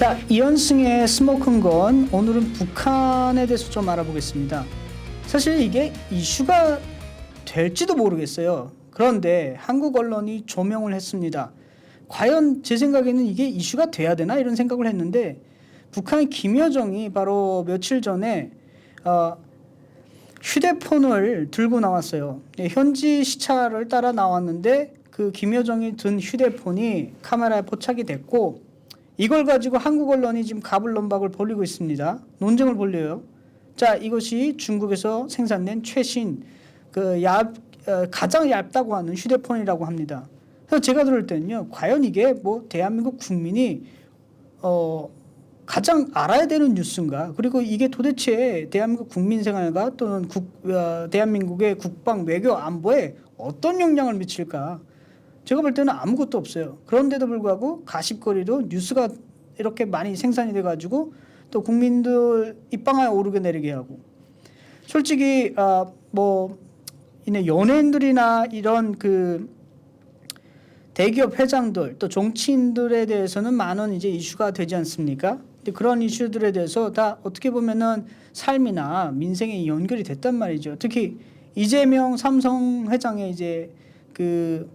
자, 이현승의 스모크건, 오늘은 북한에 대해서 좀 알아보겠습니다. 사실 이게 이슈가 될지도 모르겠어요. 그런데 한국 언론이 조명을 했습니다. 과연 제 생각에는 이게 이슈가 돼야 되나 이런 생각을 했는데, 북한의 김여정이 바로 며칠 전에 휴대폰을 들고 나왔어요. 현지 시차를 따라 나왔는데 그 김여정이 든 휴대폰이 카메라에 포착이 됐고, 이걸 가지고 한국 언론이 지금 가불론박을 벌이고 있습니다. 논쟁을 벌려요. 자, 이것이 중국에서 생산된 최신 가장 얇다고 하는 휴대폰이라고 합니다. 그래서 제가 들을 때는요, 과연 이게 뭐 대한민국 국민이 가장 알아야 되는 뉴스인가? 그리고 이게 도대체 대한민국 국민 생활과 또는 대한민국의 국방, 외교, 안보에 어떤 영향을 미칠까? 제가 볼 때는 아무것도 없어요. 그런데도 불구하고 가십거리로 뉴스가 이렇게 많이 생산이 돼가지고 또 국민들 입방아에 오르게 내리게 하고, 솔직히 연예인들이나 이런 대기업 회장들 또 정치인들에 대해서는 많은 이제 이슈가 되지 않습니까? 근데 그런 이슈들에 대해서 다 어떻게 보면은 삶이나 민생에 연결이 됐단 말이죠. 특히 이재명 삼성 회장의 이제 그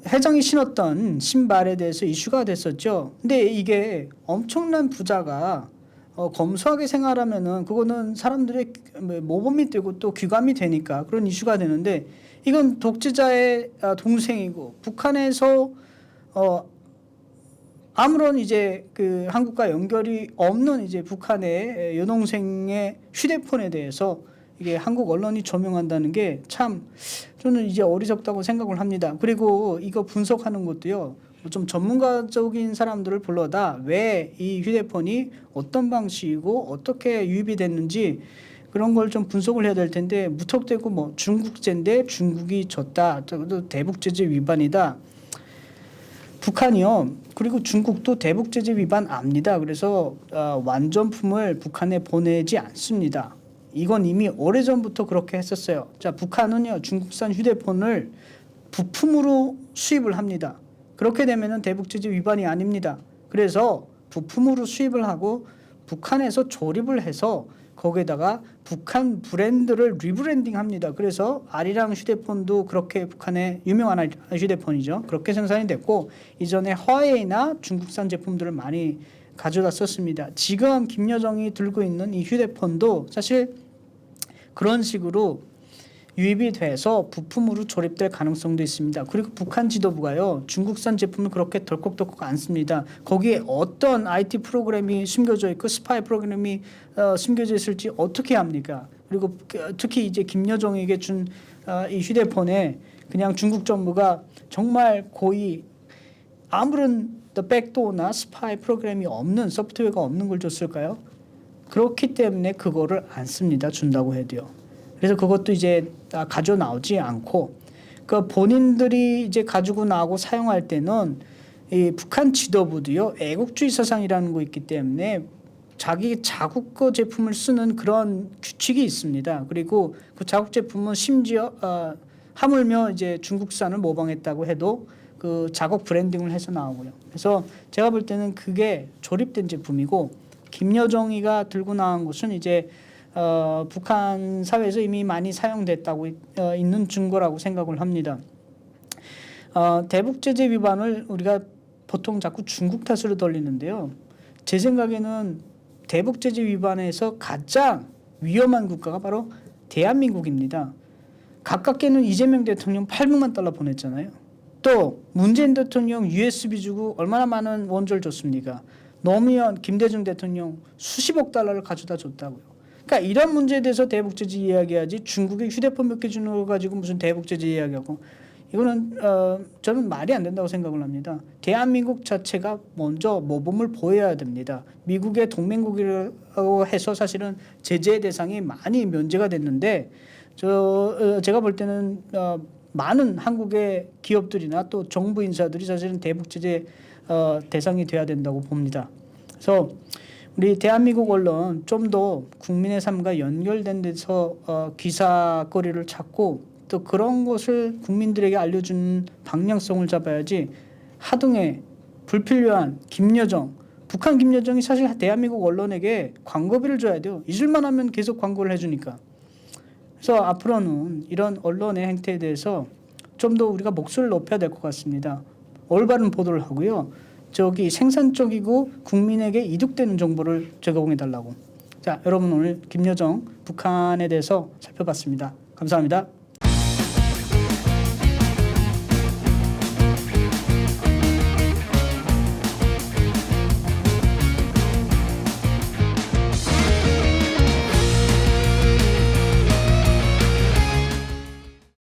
회장이 신었던 신발에 대해서 이슈가 됐었죠. 근데 이게 엄청난 부자가 검소하게 생활하면은 그거는 사람들의 모범이 되고 또 귀감이 되니까 그런 이슈가 되는데, 이건 독재자의 동생이고 북한에서 아무런 이제 한국과 연결이 없는 이제 북한의 여동생의 휴대폰에 대해서 이게 한국 언론이 조명한다는 게 참 저는 이제 어리석다고 생각을 합니다. 그리고 이거 분석하는 것도요, 좀 전문가적인 사람들을 불러다 왜 이 휴대폰이 어떤 방식이고 어떻게 유입이 됐는지 그런 걸 좀 분석을 해야 될 텐데, 무턱대고 뭐 중국제인데 중국이 졌다, 또 대북제재 위반이다. 북한이요, 그리고 중국도 대북제재 위반 압니다. 그래서 완전품을 북한에 보내지 않습니다. 이건 이미 오래전부터 그렇게 했었어요. 자, 북한은요, 중국산 휴대폰을 부품으로 수입을 합니다. 그렇게 되면은 대북제재 위반이 아닙니다. 그래서 부품으로 수입을 하고 북한에서 조립을 해서 거기에다가 북한 브랜드를 리브랜딩 합니다. 그래서 아리랑 휴대폰도 그렇게 북한의 유명한 휴대폰이죠. 그렇게 생산이 됐고, 이전에 화웨이나 중국산 제품들을 많이 가져다 썼습니다. 지금 김여정이 들고 있는 이 휴대폰도 사실 그런 식으로 유입이 돼서 부품으로 조립될 가능성도 있습니다. 그리고 북한 지도부가요, 중국산 제품을 그렇게 덜컥덜컥 안 씁니다. 거기에 어떤 IT 프로그램이 숨겨져 있고 스파이 프로그램이 숨겨져 있을지 어떻게 합니까? 그리고 특히 이제 김여정에게 준 이 휴대폰에 그냥 중국 정부가 정말 고의 아무런 백도어나 스파이 프로그램이 없는, 소프트웨어가 없는 걸 줬을까요? 그렇기 때문에 그거를 안 씁니다. 준다고 해도요. 그래서 그것도 이제 가져 나오지 않고, 그 본인들이 이제 가지고 나오고 사용할 때는 이 북한 지도부도요, 애국주의 사상이라는 거 있기 때문에 자기 자국 거 제품을 쓰는 그런 규칙이 있습니다. 그리고 그 자국 제품은 심지어 하물며 이제 중국산을 모방했다고 해도 그 자국 브랜딩을 해서 나오고요. 그래서 제가 볼 때는 그게 조립된 제품이고, 김여정이가 들고 나온 것은 이제 북한 사회에서 이미 많이 사용됐다고 있는 증거라고 생각을 합니다. 대북제재 위반을 우리가 보통 자꾸 중국 탓으로 돌리는데요, 제 생각에는 대북제재 위반에서 가장 위험한 국가가 바로 대한민국입니다. 가깝게는 이재명 대통령 800만 달러 보냈잖아요. 또 문재인 대통령 USB 주고 얼마나 많은 원조를 줬습니까? 노무현, 김대중 대통령 수십억 달러를 가져다 줬다고요. 그러니까 이런 문제에 대해서 대북제재 이야기하지, 중국이 휴대폰 몇 개 주는 거 가지고 무슨 대북제재 이야기하고, 이거는 저는 말이 안 된다고 생각을 합니다. 대한민국 자체가 먼저 모범을 보여야 됩니다. 미국의 동맹국이라고 해서 사실은 제재 대상이 많이 면제가 됐는데, 제가 볼 때는 많은 한국의 기업들이나 또 정부 인사들이 사실은 대북제재 대상이 돼야 된다고 봅니다. 그래서 우리 대한민국 언론 좀 더 국민의 삶과 연결된 데서 기사거리를 찾고, 또 그런 것을 국민들에게 알려주는 방향성을 잡아야지 하등의 불필요한 김여정, 북한 김여정이 사실 대한민국 언론에게 광고비를 줘야 돼요. 잊을만 하면 계속 광고를 해주니까. 그래서 앞으로는 이런 언론의 행태에 대해서 좀 더 우리가 목소리를 높여야 될 것 같습니다. 올바른 보도를 하고요. 저기 생산적이고 국민에게 이득되는 정보를 제공해 달라고. 자, 여러분 오늘 김여정 북한에 대해서 살펴봤습니다. 감사합니다.